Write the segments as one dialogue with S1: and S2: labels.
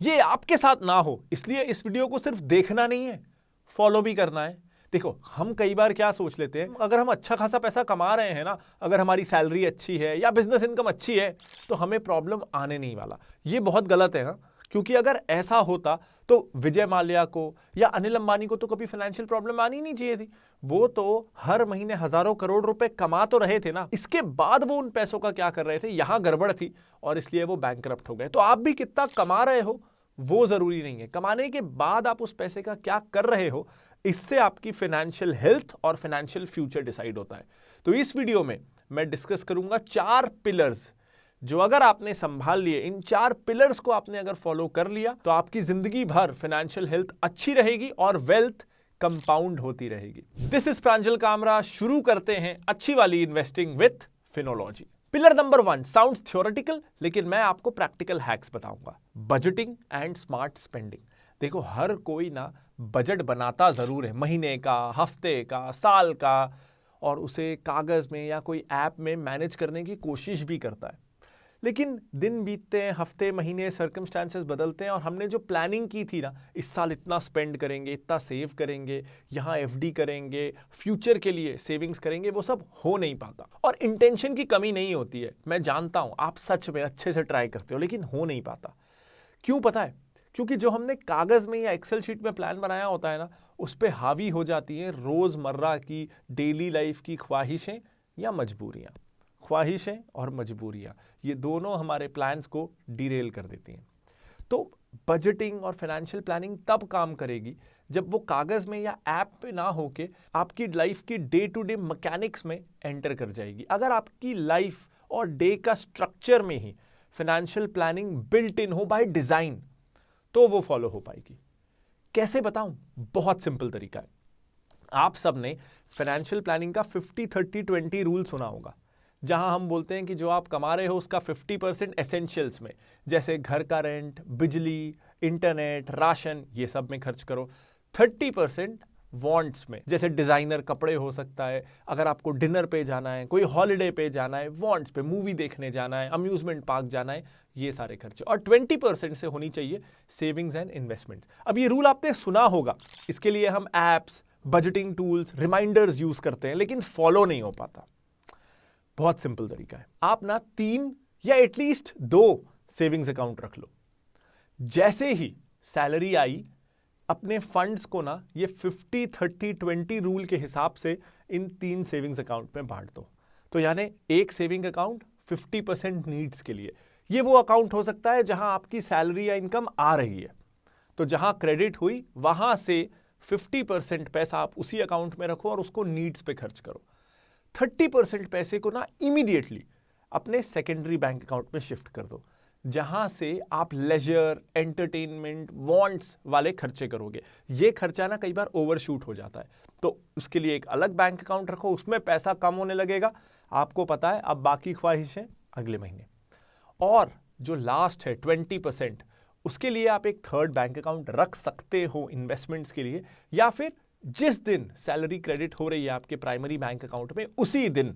S1: ये आपके साथ ना हो, इसलिए इस वीडियो को सिर्फ देखना नहीं है, फॉलो भी करना है। देखो, हम कई बार क्या सोच लेते हैं, अगर हम अच्छा खासा पैसा कमा रहे हैं ना, अगर हमारी सैलरी अच्छी है या बिजनेस इनकम अच्छी है, तो हमें प्रॉब्लम आने नहीं वाला। ये बहुत गलत है ना, क्योंकि अगर ऐसा होता तो विजय माल्या को या अनिल अंबानी को तो कभी फाइनेंशियल प्रॉब्लम आनी नहीं चाहिए थी। वो तो हर महीने हजारों करोड़ रुपए कमा तो रहे थे ना, इसके बाद वो उन पैसों का क्या कर रहे थे, यहां गड़बड़ थी और इसलिए वो बैंकरप्ट हो गए। तो आप भी कितना कमा रहे हो वो जरूरी नहीं है, कमाने के बाद आप उस पैसे का क्या कर रहे हो, इससे आपकी फाइनेंशियल हेल्थ और फाइनेंशियल फ्यूचर डिसाइड होता है। तो इस वीडियो में मैं डिस्कस करूंगा 4 पिलर्स, जो अगर आपने संभाल लिए, इन 4 पिलर्स को आपने अगर फॉलो कर लिया, तो आपकी जिंदगी भर फाइनेंशियल हेल्थ अच्छी रहेगी और वेल्थ कंपाउंड होती रहेगी। This is Pranjal Kamra. शुरू करते हैं अच्छी वाली investing with Finology. Pillar number 1 sounds theoretical, लेकिन मैं आपको प्रैक्टिकल हैक्स बताऊंगा। Budgeting and smart spending. देखो, हर कोई ना बजट बनाता जरूर है, महीने का, हफ्ते का, साल का, और उसे कागज में या कोई ऐप में मैनेज करने की कोशिश भी करता है। लेकिन दिन बीतते हैं, हफ्ते, महीने, सर्कमस्टांसेस बदलते हैं और हमने जो प्लानिंग की थी ना, इस साल इतना स्पेंड करेंगे, इतना सेव करेंगे, यहाँ एफडी करेंगे, फ्यूचर के लिए सेविंग्स करेंगे, वो सब हो नहीं पाता। और इंटेंशन की कमी नहीं होती है, मैं जानता हूं आप सच में अच्छे से ट्राई करते हो, लेकिन हो नहीं पाता। क्यों पता है? क्योंकि जो हमने कागज में या एक्सेल शीट में प्लान बनाया होता है ना, उस पर हावी हो जाती है रोजमर्रा की डेली लाइफ की ख्वाहिशें या मजबूरियां। ख्वाहिशें और मजबूरियां, ये दोनों हमारे प्लान्स को डिरेल कर देती हैं। तो बजटिंग और फाइनेंशियल प्लानिंग तब काम करेगी जब वो कागज में या ऐप पे ना होके आपकी लाइफ की डे टू डे मैकेनिक्स में एंटर कर जाएगी। अगर आपकी लाइफ और डे का स्ट्रक्चर में ही फाइनेंशियल प्लानिंग बिल्ट इन हो बाय डिजाइन, तो वो फॉलो हो पाएगी। कैसे बताऊं? बहुत सिंपल तरीका है। आप सबने फाइनेंशियल प्लानिंग का 50-30-20 रूल सुना होगा, जहां हम बोलते हैं कि जो आप कमा रहे हो उसका 50% एसेंशियल्स में, जैसे घर का रेंट, बिजली, इंटरनेट, राशन, ये सब में खर्च करो। 30% वांट्स में, जैसे डिजाइनर कपड़े हो सकता है, अगर आपको डिनर पे जाना है, कोई हॉलिडे पे जाना है, वांट्स पे मूवी देखने जाना है, अम्यूजमेंट पार्क जाना है, ये सारे खर्चे। और 20% से होनी चाहिए सेविंग्स एंड इन्वेस्टमेंट्स। अब ये रूल आपने सुना होगा, इसके लिए हम apps, budgeting tools, reminders use करते हैं, लेकिन फॉलो नहीं हो पाता। बहुत सिंपल तरीका है, आप ना 3 या एटलीस्ट 2 सेविंग्स अकाउंट रख लो। जैसे ही सैलरी आई, अपने फंड्स को ना ये 50-30-20 रूल के हिसाब से इन 3 सेविंग्स अकाउंट में बांट दो। तो यानी एक सेविंग अकाउंट 50% नीड्स के लिए। ये वो अकाउंट हो सकता है जहां आपकी सैलरी या इनकम आ रही है, तो जहां क्रेडिट हुई वहां से 50% पैसा आप उसी अकाउंट में रखो और उसको नीड्स पे खर्च करो। 30% पैसे को ना इमीडिएटली अपने सेकेंडरी बैंक अकाउंट में शिफ्ट कर दो, जहां से आप लेजर, एंटरटेनमेंट, वांट्स वाले खर्चे करोगे। ये खर्चा ना कई बार ओवरशूट हो जाता है, तो उसके लिए एक अलग बैंक अकाउंट रखो, उसमें पैसा कम होने लगेगा, आपको पता है। अब बाकी ख्वाहिशें अगले महीने। और जो लास्ट है 20%, उसके लिए आप एक थर्ड बैंक अकाउंट रख सकते हो इन्वेस्टमेंट्स के लिए, या फिर जिस दिन सैलरी क्रेडिट हो रही है आपके प्राइमरी बैंक अकाउंट में, उसी दिन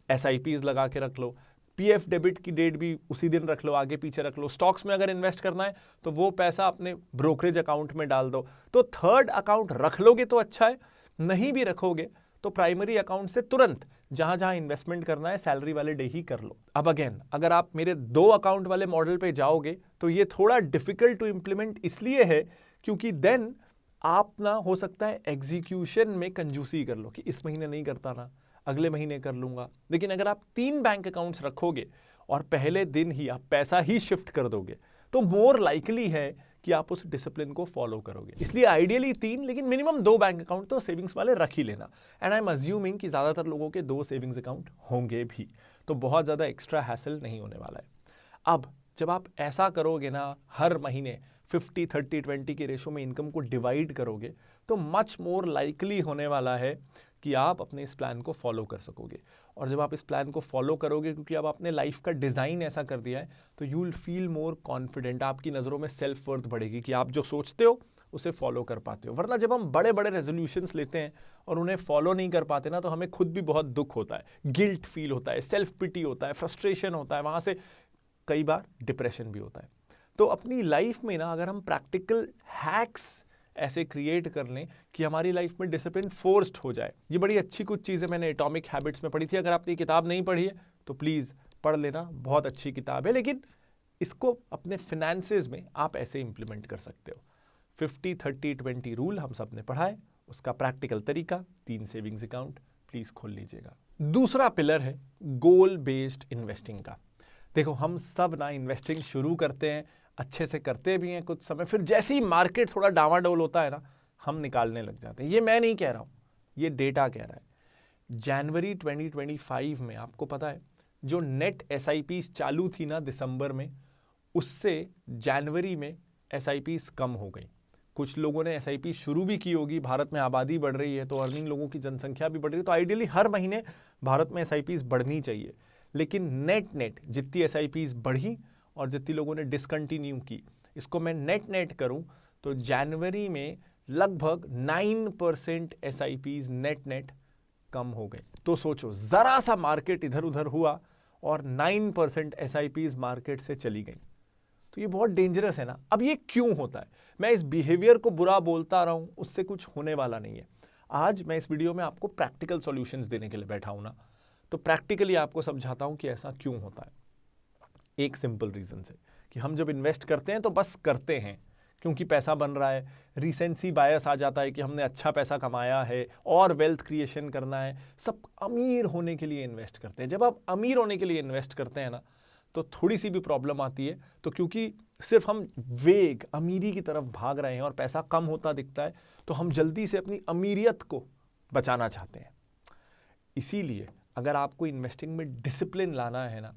S1: SIPs लगा के रख लो। PF डेबिट की डेट भी उसी दिन रख लो, आगे पीछे रख लो। स्टॉक्स में अगर इन्वेस्ट करना है तो वो पैसा अपने ब्रोकरेज अकाउंट में डाल दो। तो थर्ड अकाउंट रख लोगे तो अच्छा है, नहीं भी रखोगे तो प्राइमरी अकाउंट से तुरंत जहां जहां इन्वेस्टमेंट करना है सैलरी वाले डे ही कर लो। अब अगेन, अगर आप मेरे 2 अकाउंट वाले मॉडल पे जाओगे तो ये थोड़ा डिफिकल्ट टू इंप्लीमेंट इसलिए है क्योंकि देन आप ना हो सकता है एग्जीक्यूशन में कंजूसी कर लो कि इस महीने नहीं करता ना, अगले महीने कर लूंगा। लेकिन अगर आप 3 बैंक अकाउंट्स रखोगे और पहले दिन ही आप पैसा ही शिफ्ट कर दोगे, तो मोर लाइकली है कि आप उस डिसिप्लिन को फॉलो करोगे। इसलिए आइडियली 3, लेकिन मिनिमम 2 बैंक अकाउंट तो सेविंग्स वाले रख ही लेना। एंड आई एम अज्यूमिंग कि ज्यादातर लोगों के 2 सेविंग्स अकाउंट होंगे भी, तो बहुत ज्यादा एक्स्ट्रा हैसल नहीं होने वाला है। अब जब आप ऐसा करोगे ना, हर महीने 50-30-20 के रेशो में इनकम को डिवाइड करोगे, तो मच मोर लाइकली होने वाला है कि आप अपने इस प्लान को फॉलो कर सकोगे। और जब आप इस प्लान को फॉलो करोगे, क्योंकि अब आपने लाइफ का डिज़ाइन ऐसा कर दिया है, तो you will feel more confident. आपकी नज़रों में सेल्फ वर्थ बढ़ेगी कि आप जो सोचते हो उसे फॉलो कर पाते हो। वरना जब हम बड़े बड़े रेजोल्यूशंस लेते हैं और उन्हें फॉलो नहीं कर पाते ना, तो हमें खुद भी बहुत दुख होता है, गिल्ट फील होता है, सेल्फ पिटी होता है, फ्रस्ट्रेशन होता है, वहाँ से कई बार डिप्रेशन भी होता है। तो अपनी लाइफ में ना अगर हम प्रैक्टिकल हैक्स ऐसे क्रिएट कर लें कि हमारी लाइफ में डिसिप्लिन फोर्स्ड हो जाए। ये बड़ी अच्छी कुछ चीज़ें मैंने एटॉमिक हैबिट्स में पढ़ी थी। अगर आपने ये किताब नहीं पढ़ी है तो प्लीज़ पढ़ लेना, बहुत अच्छी किताब है। लेकिन इसको अपने फिनेंसेस में आप ऐसे इंप्लीमेंट कर सकते हो। 50-30-20 रूल हम सब ने पढ़ा है, उसका प्रैक्टिकल तरीका 3 सेविंग्स अकाउंट प्लीज़ खोल लीजिएगा। दूसरा पिलर है गोल बेस्ड इन्वेस्टिंग का। देखो हम सब ना इन्वेस्टिंग शुरू करते हैं, अच्छे से करते भी हैं कुछ समय, फिर जैसे ही मार्केट थोड़ा डावाडोल होता है ना, हम निकालने लग जाते हैं। ये मैं नहीं कह रहा हूँ, ये डेटा कह रहा है। जनवरी 2025 में आपको पता है जो नेट SIPs चालू थी ना दिसंबर में, उससे जनवरी में SIPs कम हो गई। कुछ लोगों ने SIP शुरू भी की होगी, भारत में आबादी बढ़ रही है तो अर्निंग लोगों की जनसंख्या भी बढ़ रही है, तो आइडियली हर महीने भारत में SIPs बढ़नी चाहिए। लेकिन नेट जितनी SIPs बढ़ी और जितनी लोगों ने डिसकंटिन्यू की, इसको मैं नेट करूं तो जनवरी में लगभग 9% SIPs नेट कम हो गए। तो सोचो जरा सा मार्केट इधर उधर हुआ और 9% SIPs मार्केट से चली गई, तो ये बहुत डेंजरस है ना। अब ये क्यों होता है? मैं इस बिहेवियर को बुरा बोलता रहा हूं, उससे कुछ होने वाला नहीं है। आज मैं इस वीडियो में आपको प्रैक्टिकल सॉल्यूशंस देने के लिए बैठा हूं ना, तो प्रैक्टिकली आपको समझाता हूं कि ऐसा क्यों होता है। एक सिंपल रीजन से कि हम जब इन्वेस्ट करते हैं तो बस करते हैं क्योंकि पैसा बन रहा है, रीसेंसी बायस आ जाता है कि हमने अच्छा पैसा कमाया है और वेल्थ क्रिएशन करना है, सब अमीर होने के लिए इन्वेस्ट करते हैं। जब आप अमीर होने के लिए इन्वेस्ट करते हैं ना, तो थोड़ी सी भी प्रॉब्लम आती है। तो क्योंकि सिर्फ हम वेग अमीरी की तरफ भाग रहे हैं और पैसा कम होता दिखता है, तो हम जल्दी से अपनी अमीरियत को बचाना चाहते हैं। इसीलिए अगर आपको इन्वेस्टिंग में डिसिप्लिन लाना है ना,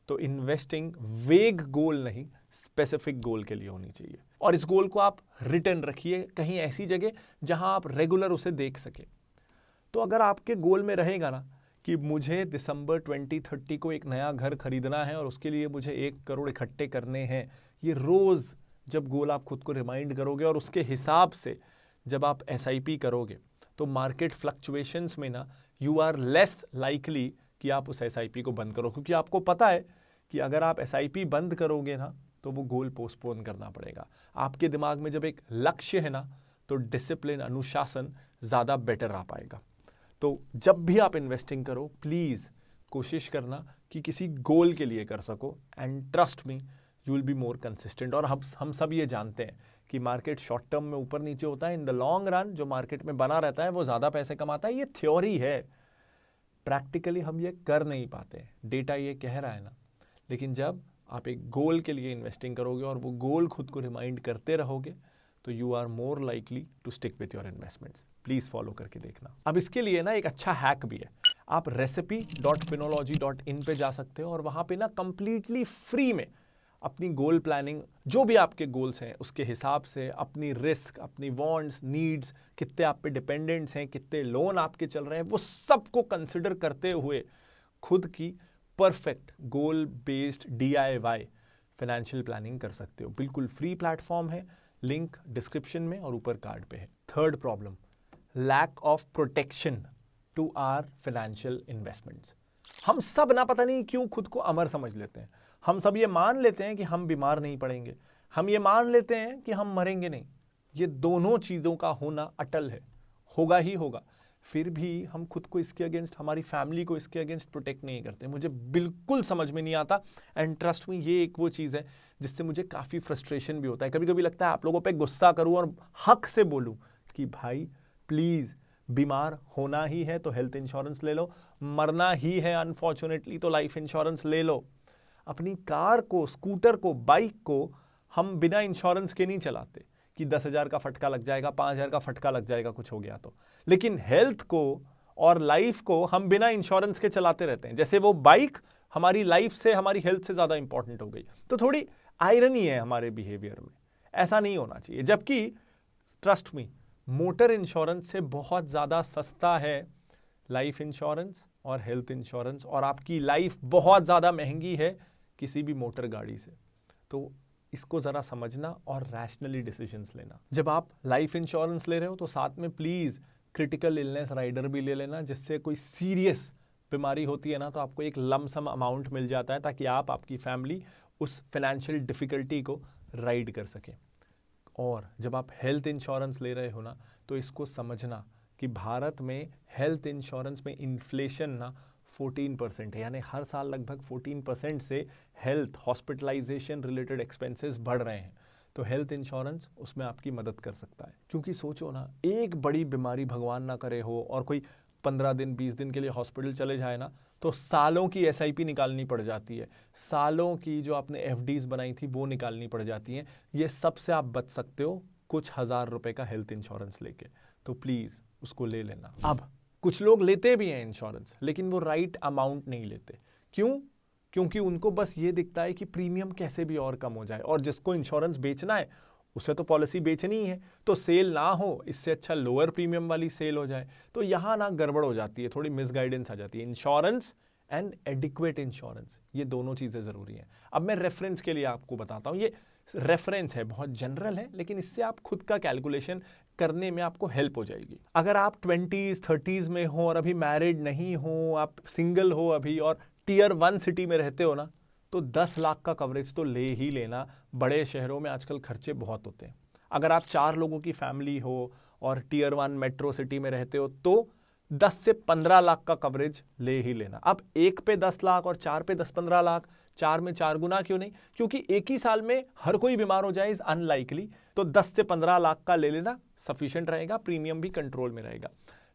S1: तो इन्वेस्टिंग वेग गोल नहीं, स्पेसिफिक गोल के लिए होनी चाहिए। और इस गोल को आप रिटर्न रखिए कहीं ऐसी जगह जहां आप रेगुलर उसे देख सके। तो अगर आपके गोल में रहेगा ना कि मुझे दिसंबर 2030 को एक नया घर खरीदना है और उसके लिए मुझे 1 करोड़ इकट्ठे करने हैं, ये रोज जब गोल आप खुद को रिमाइंड करोगे और उसके हिसाब से जब आप SIP करोगे, तो मार्केट फ्लक्चुएशंस में ना यू आर लेस लाइकली कि आप उस SIP को बंद करो, क्योंकि आपको पता है कि अगर आप SIP बंद करोगे ना तो वो गोल पोस्टपोन करना पड़ेगा। आपके दिमाग में जब एक लक्ष्य है ना, तो डिसिप्लिन, अनुशासन ज़्यादा बेटर आ पाएगा। तो जब भी आप इन्वेस्टिंग करो प्लीज़ कोशिश करना कि किसी गोल के लिए कर सको, and trust me you will be more consistent. और हम सब ये जानते हैं कि मार्केट शॉर्ट टर्म में ऊपर नीचे होता है, इन द लॉन्ग रन जो मार्केट में बना रहता है वो ज़्यादा पैसे कमाता है। ये थ्योरी है, प्रैक्टिकली हम ये कर नहीं पाते, डेटा ये कह रहा है ना। लेकिन जब आप एक गोल के लिए इन्वेस्टिंग करोगे और वो गोल खुद को रिमाइंड करते रहोगे, तो you are more likely to stick with your investments. Please follow करके देखना। अब इसके लिए ना एक अच्छा हैक भी है। आप recipe.finology.in पे जा सकते हो और वहाँ पे ना कंप्लीटली फ्री में अपनी गोल प्लानिंग, जो भी आपके गोल्स हैं उसके हिसाब से अपनी रिस्क, अपनी वांट्स, नीड्स, कितने आप पे डिपेंडेंट्स हैं, कितने लोन आपके चल रहे हैं, वो सबको कंसिडर करते हुए खुद की perfect goal based DIY financial planning कर सकते हो। बिल्कुल फ्री प्लेटफॉर्म है, लिंक डिस्क्रिप्शन में और ऊपर कार्ड पे है। Third problem, lack of protection to our financial investments. हम सब ना पता नहीं क्यों खुद को अमर समझ लेते हैं। हम सब ये मान लेते हैं कि हम बीमार नहीं पड़ेंगे, हम ये मान लेते हैं कि हम मरेंगे नहीं। ये दोनों चीज़ों का होना अटल है, होगा ही होगा। फिर भी हम खुद को इसके अगेंस्ट, हमारी फैमिली को इसके अगेंस्ट प्रोटेक्ट नहीं करते। मुझे बिल्कुल समझ में नहीं आता, एंड ट्रस्ट में ये एक वो चीज़ है जिससे मुझे काफ़ी फ्रस्ट्रेशन भी होता है। कभी कभी लगता है आप लोगों पे गुस्सा करूं और हक से बोलूं कि भाई प्लीज़, बीमार होना ही है तो हेल्थ इंश्योरेंस ले लो, मरना ही है अनफॉर्चुनेटली तो लाइफ इंश्योरेंस ले लो। अपनी कार को, स्कूटर को, बाइक को हम बिना इंश्योरेंस के नहीं चलाते कि 10,000 का फटका लग जाएगा, 5,000 का फटका लग जाएगा, कुछ हो गया तो। लेकिन हेल्थ को और लाइफ को हम बिना इंश्योरेंस के चलाते रहते हैं, जैसे वो बाइक हमारी लाइफ से, हमारी हेल्थ से ज़्यादा इंपॉर्टेंट हो गई। तो थोड़ी आयरनी है हमारे बिहेवियर में, ऐसा नहीं होना चाहिए। जबकि ट्रस्ट मी, मोटर इंश्योरेंस से बहुत ज़्यादा सस्ता है लाइफ इंश्योरेंस और हेल्थ इंश्योरेंस, और आपकी लाइफ बहुत ज़्यादा महंगी है किसी भी मोटर गाड़ी से। तो इसको ज़रा समझना और रैशनली डिसीजंस लेना। जब आप लाइफ इंश्योरेंस ले रहे हो तो साथ में प्लीज़ क्रिटिकल इलनेस राइडर भी ले लेना, जिससे कोई सीरियस बीमारी होती है ना तो आपको एक लमसम अमाउंट मिल जाता है, ताकि आप, आपकी फैमिली उस फाइनेंशियल डिफिकल्टी को राइड कर सकें। और जब आप हेल्थ इंश्योरेंस ले रहे हो ना, तो इसको समझना कि भारत में हेल्थ इंश्योरेंस में इन्फ्लेशन ना 14% है, यानी हर साल लगभग 14% से हेल्थ हॉस्पिटलाइजेशन रिलेटेड एक्सपेंसेस बढ़ रहे हैं। तो हेल्थ इंश्योरेंस उसमें आपकी मदद कर सकता है, क्योंकि सोचो ना, एक बड़ी बीमारी भगवान ना करे हो और कोई 15 दिन 20 दिन के लिए हॉस्पिटल चले जाए ना, तो सालों की SIP निकालनी पड़ जाती है, सालों की जो आपने FDs बनाई थी वो निकालनी पड़ जाती हैं। ये सबसे आप बच सकते हो कुछ हजार रुपए का हेल्थ इंश्योरेंस लेके। तो प्लीज उसको ले लेना। अब कुछ लोग लेते भी हैं इंश्योरेंस, लेकिन वो राइट अमाउंट नहीं लेते। क्यों? क्योंकि उनको बस ये दिखता है कि प्रीमियम कैसे भी और कम हो जाए, और जिसको इंश्योरेंस बेचना है उसे तो पॉलिसी बेचनी है, तो सेल ना हो इससे अच्छा लोअर प्रीमियम वाली सेल हो जाए। तो यहां ना गड़बड़ हो जाती है, थोड़ी मिसगाइडेंस आ जाती है। इंश्योरेंस एंड एडिक्वेट इंश्योरेंस, ये दोनों चीजें जरूरी हैं। अब मैं रेफरेंस के लिए आपको बताता हूं, ये रेफरेंस है, बहुत जनरल है, लेकिन इससे आप खुद का कैलकुलेशन करने में आपको हेल्प हो जाएगी। अगर आप 20s 30s में हो और अभी मैरिड नहीं हो, आप सिंगल हो अभी और Tier 1 सिटी में रहते हो ना, तो 10 लाख का कवरेज तो ले ही लेना। बड़े शहरों में आजकल खर्चे बहुत होते हैं। अगर आप 4 लोगों की फैमिली हो और Tier 1 मेट्रो सिटी में रहते हो, तो 10 से 15 लाख का कवरेज ले ही लेना। अब एक पे 10 लाख और 4 पे 10-15 लाख, 4 में 4 गुना क्यों नहीं? क्योंकि एक ही साल में हर कोई बीमार हो जाए इज अनलाइकली। तो 10 से 15 लाख का ले लेना सफिशिएंट रहेगा, प्रीमियम भी कंट्रोल में रहेगा।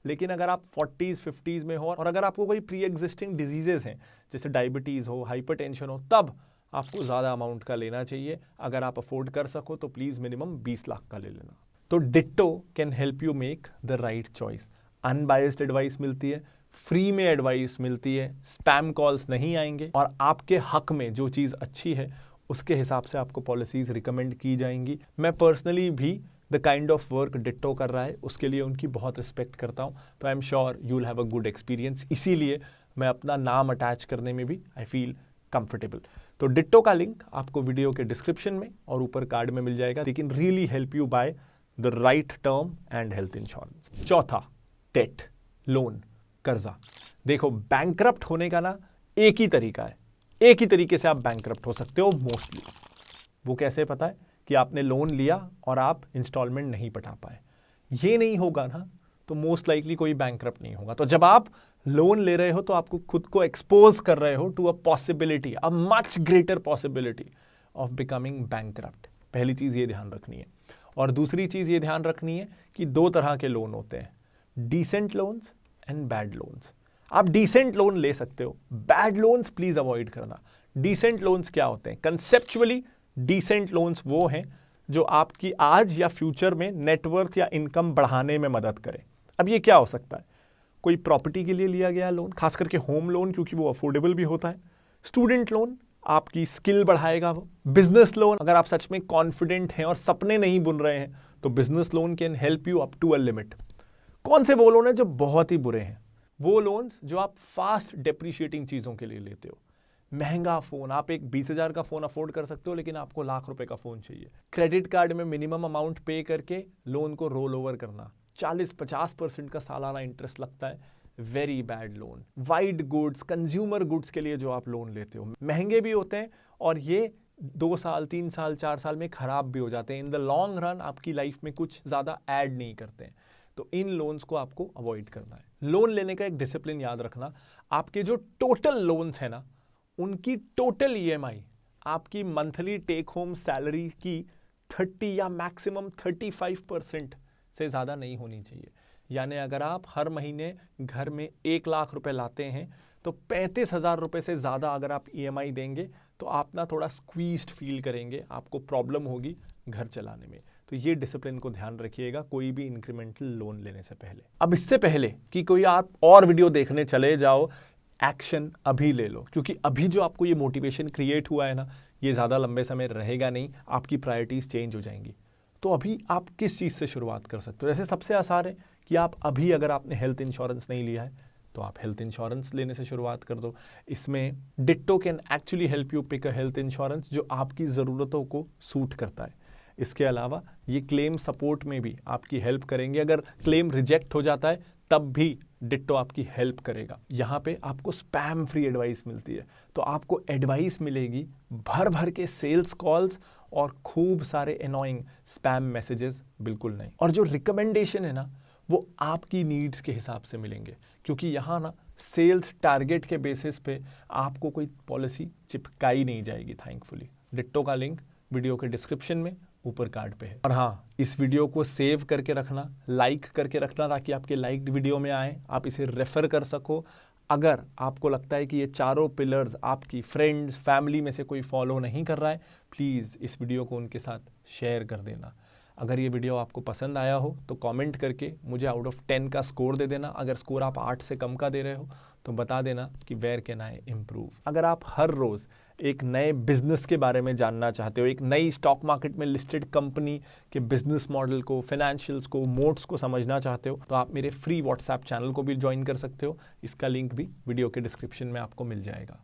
S1: लेकिन अगर आप 40s 50s में हो और अगर आपको कोई प्री एग्जिस्टिंग डिजीजेस हैं, जैसे डायबिटीज हो, हाइपरटेंशन हो, तब आपको ज्यादा अमाउंट का लेना चाहिए। अगर आप अफोर्ड कर सको तो प्लीज मिनिमम 20 लाख का ले लेना। तो ditto can help you make the right choice. Unbiased advice मिलती है, फ्री में एडवाइस मिलती है, स्पैम कॉल्स नहीं आएंगे, और आपके हक में जो चीज अच्छी है उसके हिसाब से आपको पॉलिसीज रिकमेंड की जाएंगी। मैं पर्सनली भी the kind of work ditto कर रहा है उसके लिए उनकी बहुत रिस्पेक्ट करता हूं। तो I am sure you will have a good experience, इसीलिए मैं अपना नाम अटैच करने में भी आई फील कंफर्टेबल। तो डिट्टो का लिंक आपको वीडियो के डिस्क्रिप्शन में और ऊपर कार्ड में मिल जाएगा। लेकिन really help you by the right term and health insurance. चौथा, डेट, लोन, कर्जा। देखो, बैंकरप्ट होने का ना एक ही तरीका है, एक ही तरीके से आप बैंकरप्ट हो सकते हो मोस्टली। वो कैसे पता है? कि आपने लोन लिया और आप इंस्टॉलमेंट नहीं पटा पाए। ये नहीं होगा ना, तो मोस्ट लाइकली कोई बैंकरप्ट नहीं होगा। तो जब आप लोन ले रहे हो तो आपको खुद को एक्सपोज कर रहे हो to a possibility, a much greater possibility of becoming bankrupt. पहली चीज ये ध्यान रखनी है। और दूसरी चीज ये ध्यान रखनी है कि 2 तरह के लोन होते हैं, decent loans and bad loans. आप डिसेंट लोन ले सकते हो, बैड लोन्स प्लीज अवॉइड करना। डिसेंट लोन्स क्या होते हैं? कंसेप्चुअली डिसेंट लोन्स वो हैं जो आपकी आज या फ्यूचर में नेटवर्थ या इनकम बढ़ाने में मदद करें। अब ये क्या हो सकता है? कोई प्रॉपर्टी के लिए लिया गया लोन, खास करके होम लोन, क्योंकि वो अफोर्डेबल भी होता है। स्टूडेंट लोन, आपकी स्किल बढ़ाएगा वो। बिजनेस लोन, अगर आप सच में कॉन्फिडेंट हैं और सपने नहीं बुन रहे हैं, तो business loan can help you up to a limit. कौन से वो लोन है जो बहुत ही बुरे हैं? वो लोन्स जो आप फास्ट डेप्रिशिएटिंग चीजों के लिए लेते हो। महंगा फोन, आप एक 20,000 का फोन अफोर्ड कर सकते हो, लेकिन आपको लाख रुपए का फोन चाहिए। क्रेडिट कार्ड में मिनिमम अमाउंट पे करके लोन को रोल ओवर करना, 40-50% का सालाना इंटरेस्ट लगता है, very bad loan. Wide goods, consumer goods के लिए जो आप लोन लेते हो, महंगे भी होते हैं और ये 2 साल 3 साल 4 साल में खराब भी हो जाते हैं। इन द लॉन्ग रन आपकी लाइफ में कुछ ज्यादा ऐड नहीं करते हैं। तो इन लोन्स को आपको अवॉइड करना है। लोन लेने का एक डिसिप्लिन याद रखना, आपके जो टोटल लोन्स है ना, उनकी टोटल EMI आपकी मंथली टेक होम सैलरी की 30 या मैक्सिमम 35% से ज़्यादा नहीं होनी चाहिए। यानी अगर आप हर महीने घर में 1 लाख रुपए लाते हैं, तो 35,000 रुपए से ज़्यादा अगर आप EMI देंगे तो आप ना थोड़ा स्क्वीज्ड फील करेंगे, आपको प्रॉब्लम होगी घर चलाने में। तो ये डिसिप्लिन को ध्यान रखिएगा कोई भी इंक्रीमेंटल लोन लेने से पहले। अब इससे पहले कि कोई आप और वीडियो देखने चले जाओ, एक्शन अभी ले लो, क्योंकि अभी जो आपको ये मोटिवेशन क्रिएट हुआ है ना, ये ज़्यादा लंबे समय रहेगा नहीं, आपकी प्रायोरिटीज चेंज हो जाएंगी। तो अभी आप किस चीज़ से शुरुआत कर सकते हो? जैसे सबसे आसान है कि आप अभी, अगर आपने हेल्थ इंश्योरेंस नहीं लिया है तो आप हेल्थ इंश्योरेंस लेने से शुरुआत कर दो। इसमें Ditto can actually help you pick a health insurance जो आपकी ज़रूरतों को सूट करता है। इसके अलावा ये क्लेम सपोर्ट में भी आपकी हेल्प करेंगे। अगर क्लेम रिजेक्ट हो जाता है तब भी डिट्टो आपकी हेल्प करेगा। यहाँ पे आपको स्पैम फ्री एडवाइस मिलती है, तो आपको एडवाइस मिलेगी भर भर के सेल्स कॉल्स और खूब सारे एनोइंग स्पैम मैसेजेस बिल्कुल नहीं। और जो रिकमेंडेशन है ना, वो आपकी नीड्स के हिसाब से मिलेंगे, क्योंकि यहाँ ना सेल्स टारगेट के बेसिस पे आपको कोई पॉलिसी चिपकाई नहीं जाएगी थैंकफुली। डिट्टो का लिंक वीडियो के डिस्क्रिप्शन में ऊपर कार्ड पे है। और हाँ, इस वीडियो को सेव करके रखना, लाइक करके रखना, ताकि आपके लाइक्ड वीडियो में आए, आप इसे रेफर कर सको। अगर आपको लगता है कि ये चारों पिलर्स आपकी फ्रेंड्स फैमिली में से कोई फॉलो नहीं कर रहा है, प्लीज़ इस वीडियो को उनके साथ शेयर कर देना। अगर ये वीडियो आपको पसंद आया हो तो कमेंट करके मुझे आउट ऑफ 10 का स्कोर दे देना। अगर स्कोर आप 8 से कम का दे रहे हो तो बता देना कि वेयर कैन आई इम्प्रूव। अगर आप हर रोज़ एक नए बिजनेस के बारे में जानना चाहते हो, एक नई स्टॉक मार्केट में लिस्टेड कंपनी के बिजनेस मॉडल को, फाइनेंशियल्स को, मोड्स को समझना चाहते हो, तो आप मेरे फ्री व्हाट्सएप चैनल को भी ज्वाइन कर सकते हो। इसका लिंक भी वीडियो के डिस्क्रिप्शन में आपको मिल जाएगा।